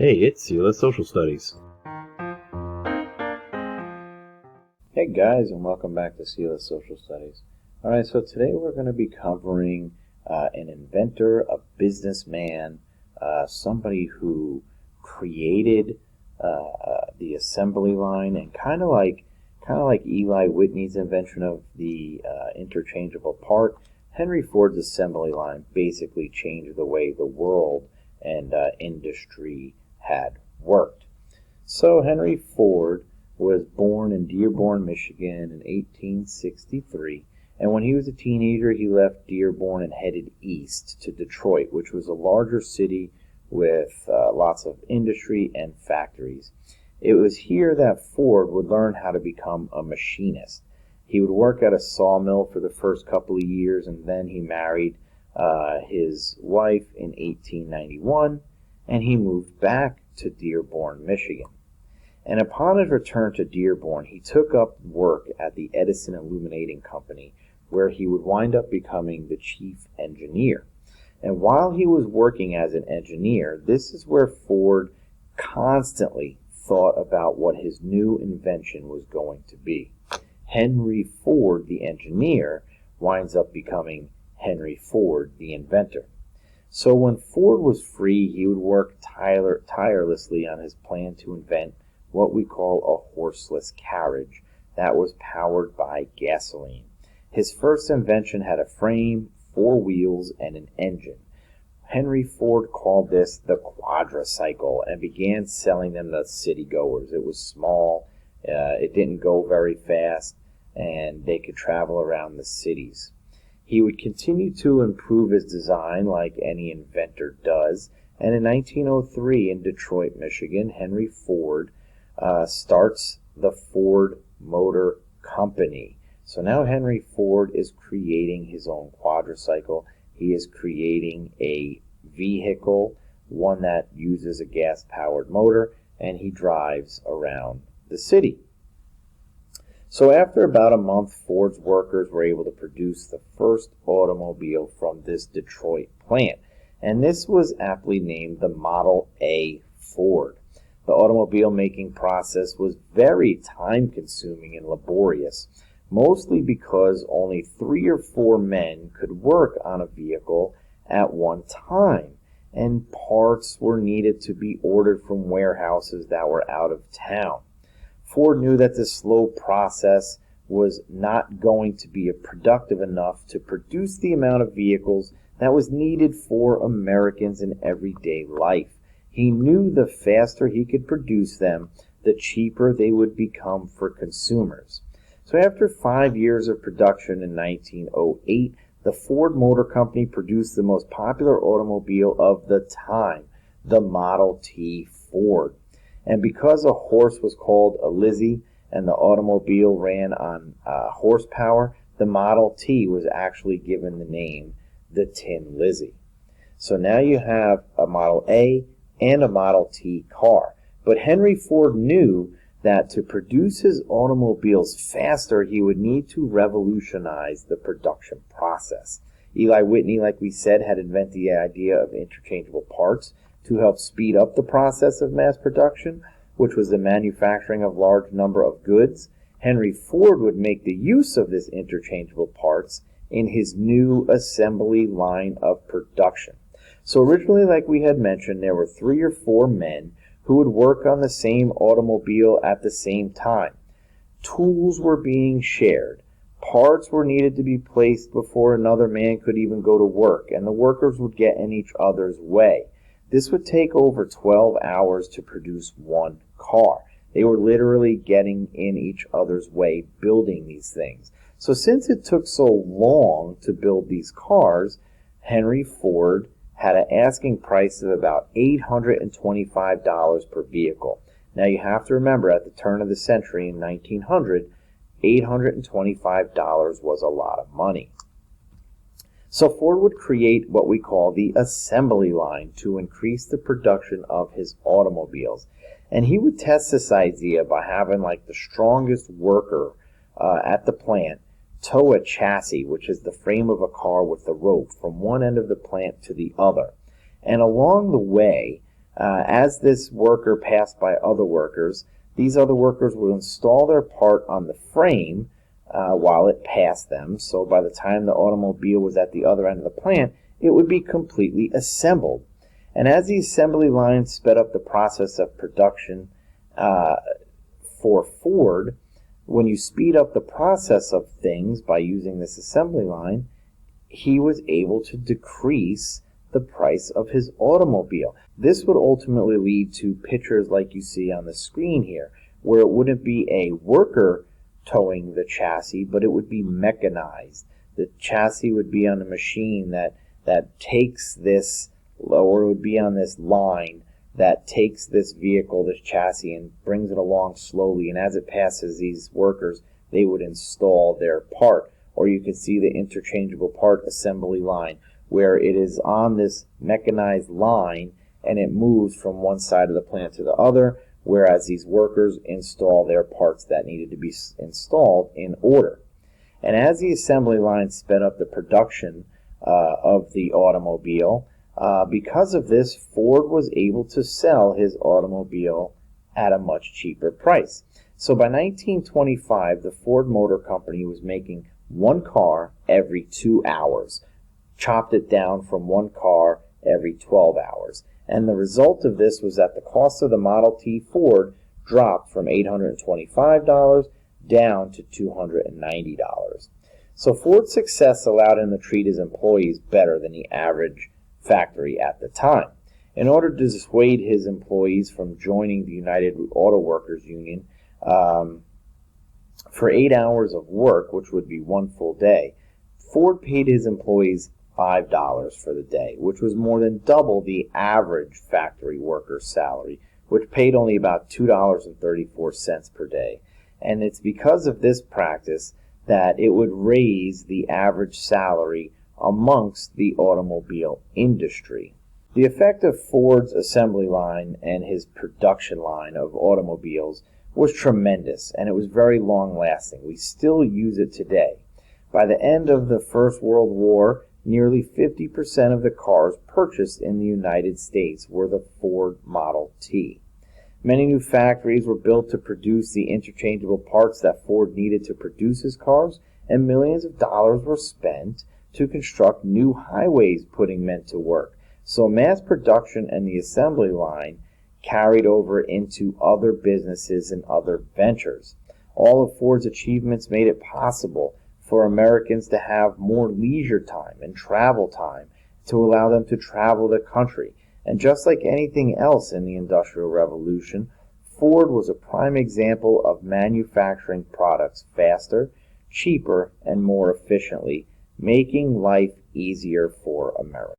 Hey, it's Sela Social Studies. Hey guys, and welcome back to Sela Social Studies. Alright, so today we're going to be covering an inventor, a businessman, somebody who created the assembly line, and kind of like Eli Whitney's invention of the interchangeable part. Henry Ford's assembly line basically changed the way the world and industry had worked. So Henry Ford was born in Dearborn, Michigan in 1863, and when he was a teenager he left Dearborn and headed east to Detroit, which was a larger city with lots of industry and factories. It was here that Ford would learn how to become a machinist. He would work at a sawmill for the first couple of years, and then he married his wife in 1891, and he moved back to Dearborn, Michigan. And upon his return to Dearborn, he took up work at the Edison Illuminating Company, where he would wind up becoming the chief engineer. And while he was working as an engineer, this is where Ford constantly thought about what his new invention was going to be. Henry Ford, the engineer, winds up becoming Henry Ford, the inventor. So when Ford was free, he would work tirelessly on his plan to invent what we call a horseless carriage that was powered by gasoline. His first invention had a frame, 4 wheels, and an engine. Henry Ford called this the quadricycle and began selling them to city goers. It was small, it didn't go very fast, and they could travel around the cities. He would continue to improve his design like any inventor does, and in 1903 in Detroit, Michigan, Henry Ford starts the Ford Motor Company. So now Henry Ford is creating his own quadricycle. He is creating a vehicle, one that uses a gas-powered motor, and he drives around the city. So after about a month, Ford's workers were able to produce the first automobile from this Detroit plant, and this was aptly named the Model A Ford. The automobile making process was very time-consuming and laborious, mostly because only 3 or 4 men could work on a vehicle at one time, and parts were needed to be ordered from warehouses that were out of town. Ford knew that this slow process was not going to be productive enough to produce the amount of vehicles that was needed for Americans in everyday life. He knew the faster he could produce them, the cheaper they would become for consumers. So after 5 years of production in 1908, the Ford Motor Company produced the most popular automobile of the time, the Model T Ford. And because a horse was called a Lizzie and the automobile ran on horsepower, the Model T was actually given the name the Tin Lizzie. So now you have a Model A and a Model T car. But Henry Ford knew that to produce his automobiles faster, he would need to revolutionize the production process. Eli Whitney, like we said, had invented the idea of interchangeable parts to help speed up the process of mass production, which was the manufacturing of large number of goods. Henry Ford would make the use of this interchangeable parts in his new assembly line of production. So originally, like we had mentioned, there were 3 or 4 men who would work on the same automobile at the same time. Tools were being shared. Parts were needed to be placed before another man could even go to work, and the workers would get in each other's way. This would take over 12 hours to produce one car. They were literally getting in each other's way building these things. So since it took so long to build these cars, Henry Ford had an asking price of about $825 per vehicle. Now you have to remember, at the turn of the century in 1900, $825 was a lot of money. So Ford would create what we call the assembly line to increase the production of his automobiles. And he would test this idea by having like the strongest worker at the plant tow a chassis, which is the frame of a car with the rope, from one end of the plant to the other. And along the way, As this worker passed by other workers, these other workers would install their part on the frame while it passed them. So by the time the automobile was at the other end of the plant, it would be completely assembled. And as the assembly line sped up the process of production for Ford, when you speed up the process of things by using this assembly line, he was able to decrease the price of his automobile. This would ultimately lead to pictures like you see on the screen here, where it wouldn't be a worker towing the chassis, but it would be mechanized. The chassis would be on a machine that takes this, or it would be on this line that takes this vehicle, this chassis, and brings it along slowly. And as it passes these workers, they would install their part. Or you can see the interchangeable part assembly line, where it is on this mechanized line and it moves from one side of the plant to the other, whereas these workers install their parts that needed to be installed in order. And as the assembly line sped up the production of the automobile, because of this, Ford was able to sell his automobile at a much cheaper price. So by 1925, the Ford Motor Company was making one car every 2 hours, chopped it down from one car every 12 hours. And the result of this was that the cost of the Model T Ford dropped from $825 down to $290. So Ford's success allowed him to treat his employees better than the average factory at the time. In order to dissuade his employees from joining the United Auto Workers Union for 8 hours of work, which would be one full day, Ford paid his employees $5 for the day, which was more than double the average factory worker's salary, which paid only about $2.34 per day. And it's because of this practice that it would raise the average salary amongst the automobile industry. The effect of Ford's assembly line and his production line of automobiles was tremendous, and it was very long-lasting. We still use it today. By the end of the First World War, nearly 50% of the cars purchased in the United States were the Ford Model T. Many new factories were built to produce the interchangeable parts that Ford needed to produce his cars, and millions of dollars were spent to construct new highways, putting men to work. So mass production and the assembly line carried over into other businesses and other ventures. All of Ford's achievements made it possible for Americans to have more leisure time and travel time to allow them to travel the country. And just like anything else in the Industrial Revolution, Ford was a prime example of manufacturing products faster, cheaper, and more efficiently, making life easier for Americans.